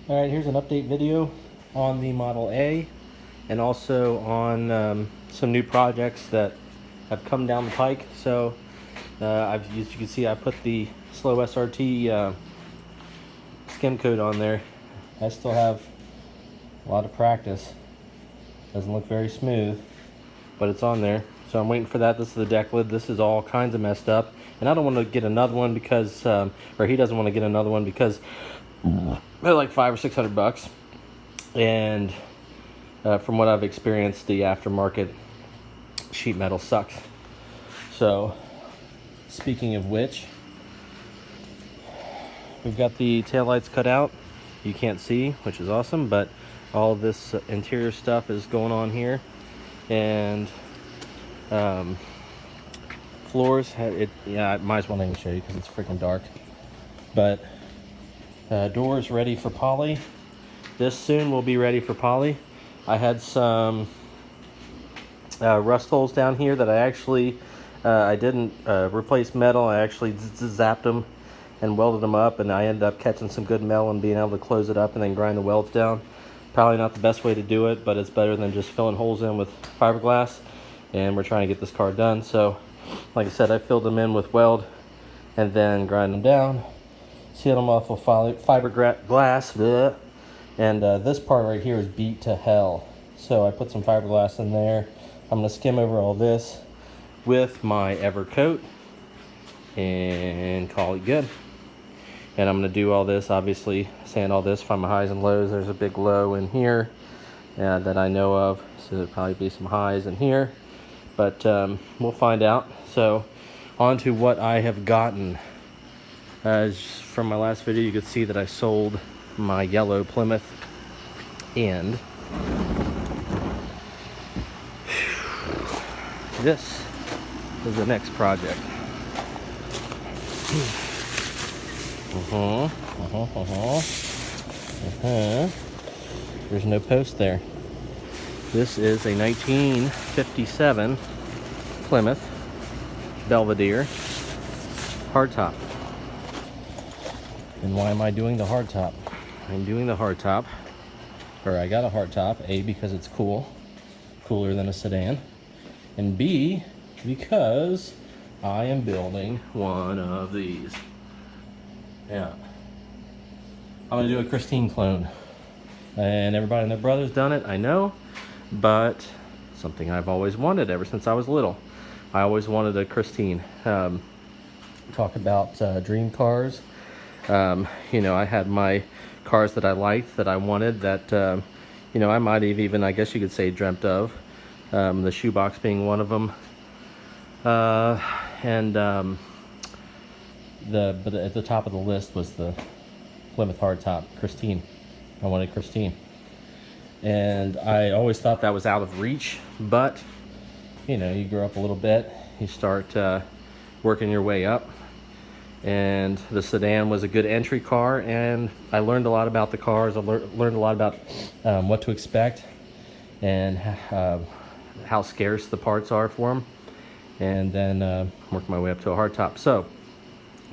Alright, here's an update video on the Model A and also on some new projects that have come down the pike. So, as you can see, I put the Slow SRT skim coat on there. I still have a lot of practice. Doesn't look very smooth, but it's on there. So I'm waiting for that. This is the deck lid. This is all kinds of messed up. And I don't want to get another one because, or he doesn't want to get another one because they're like $500 or $600. And from what I've experienced, the aftermarket sheet metal sucks. So, speaking of which, we've got the taillights cut out. You can't see, which is awesome, but all this interior stuff is going on here. And floors, yeah, I might as well not even show you because it's freaking dark. But doors ready for poly. This soon will be ready for poly. I had some rust holes down here that I actually I didn't replace metal. I actually zapped them and welded them up, and I ended up catching some good metal and being able to close it up and then grind the welds down. Probably not the best way to do it, but it's better than just filling holes in with fiberglass, and we're trying to get this car done. So like I said, I filled them in with weld and then grind them down, sealed them off with fiberglass, and this part right here is beat to hell. So I put some fiberglass in there. I'm gonna skim over all this with my Evercoat and call it good. And I'm gonna do all this, obviously sand all this, find my highs and lows. There's a big low in here that I know of, so there'll probably be some highs in here, but we'll find out. So on to what I have gotten. As from my last video, you could see that I sold my yellow Plymouth, and this is the next project. There's no post there. This is a 1957 Plymouth Belvedere hardtop. And why am I doing the hardtop? I'm doing the hardtop, or I got a hardtop, A, because it's cool, cooler than a sedan, and B, because I am building one of these. Yeah. I'm gonna do a Christine clone. And everybody and their brother's done it, I know, but something I've always wanted ever since I was little. I always wanted a Christine. Talk about dream cars. You know, I had my cars that I liked, that I wanted, that, you know, I might have even, I guess you could say, dreamt of. The shoebox being one of them. But at the top of the list was the Plymouth hardtop, Christine. I wanted Christine. And I always thought that was out of reach, but, you know, you grow up a little bit, you start working your way up. And the sedan was a good entry car, and I learned a lot about the cars. I learned a lot about what to expect and how scarce the parts are for them, and then worked my way up to a hardtop. So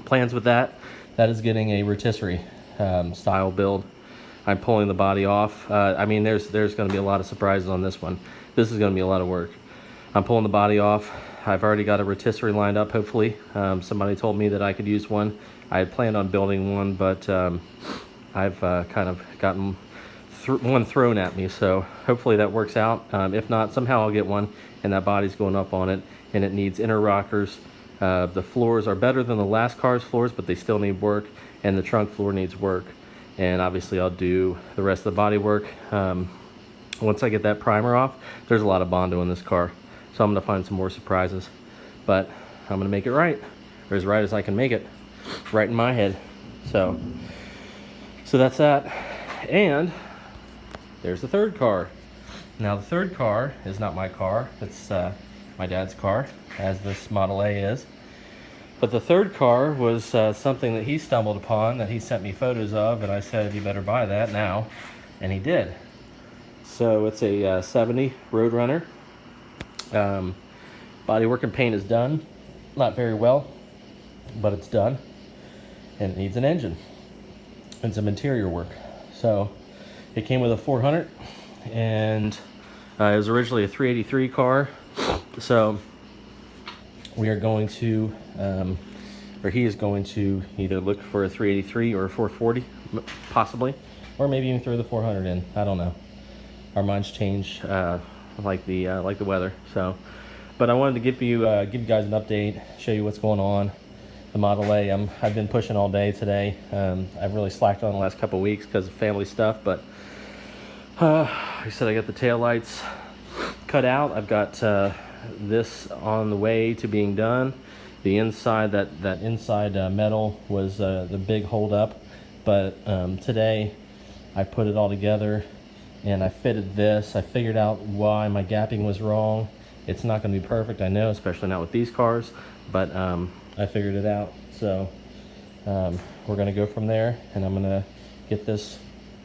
plans with that is getting a rotisserie style build. I'm pulling the body off. I mean, there's going to be a lot of surprises on this one. This is going to be a lot of work. I'm pulling the body off. I've already got a rotisserie lined up, hopefully. Somebody told me that I could use one. I had planned on building one, but I've kind of gotten one thrown at me, so hopefully that works out. If not, somehow I'll get one, and that body's going up on it, and it needs inner rockers. The floors are better than the last car's floors, but they still need work, and the trunk floor needs work. And obviously I'll do the rest of the body work. Once I get that primer off, there's a lot of Bondo in this car, so I'm gonna find some more surprises, but I'm gonna make it right, or as right as I can make it, right in my head. So that's that. And there's the third car. Now the third car is not my car, it's my dad's car, as this Model A is. But the third car was something that he stumbled upon, that he sent me photos of, and I said, you better buy that now, and he did. So it's a 70 Roadrunner. Bodywork and paint is done. Not very well, but it's done. And it needs an engine and some interior work. So it came with a 400, and it was originally a 383 car. So we are going to, or he is going to either look for a 383 or a 440, possibly, or maybe even throw the 400 in. I don't know. Our minds change like the weather. So, but I wanted to give you guys an update, show you what's going on. The Model A, I've been pushing all day today. I've really slacked on the last couple of weeks because of family stuff, but like I said, I got the tail lights cut out. I've got this on the way to being done. The inside, that inside metal was the big hold up, but today I put it all together and I fitted this. I figured out why my gapping was wrong. It's not going to be perfect, I know, especially not with these cars, but I figured it out. So we're going to go from there, and I'm going to get this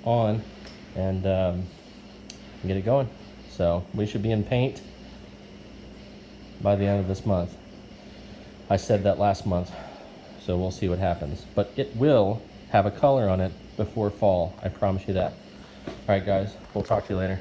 on and get it going. So we should be in paint by the end of this month. I said that last month, so we'll see what happens. But it will have a color on it before fall. I promise you that. All right, guys, we'll talk to you later.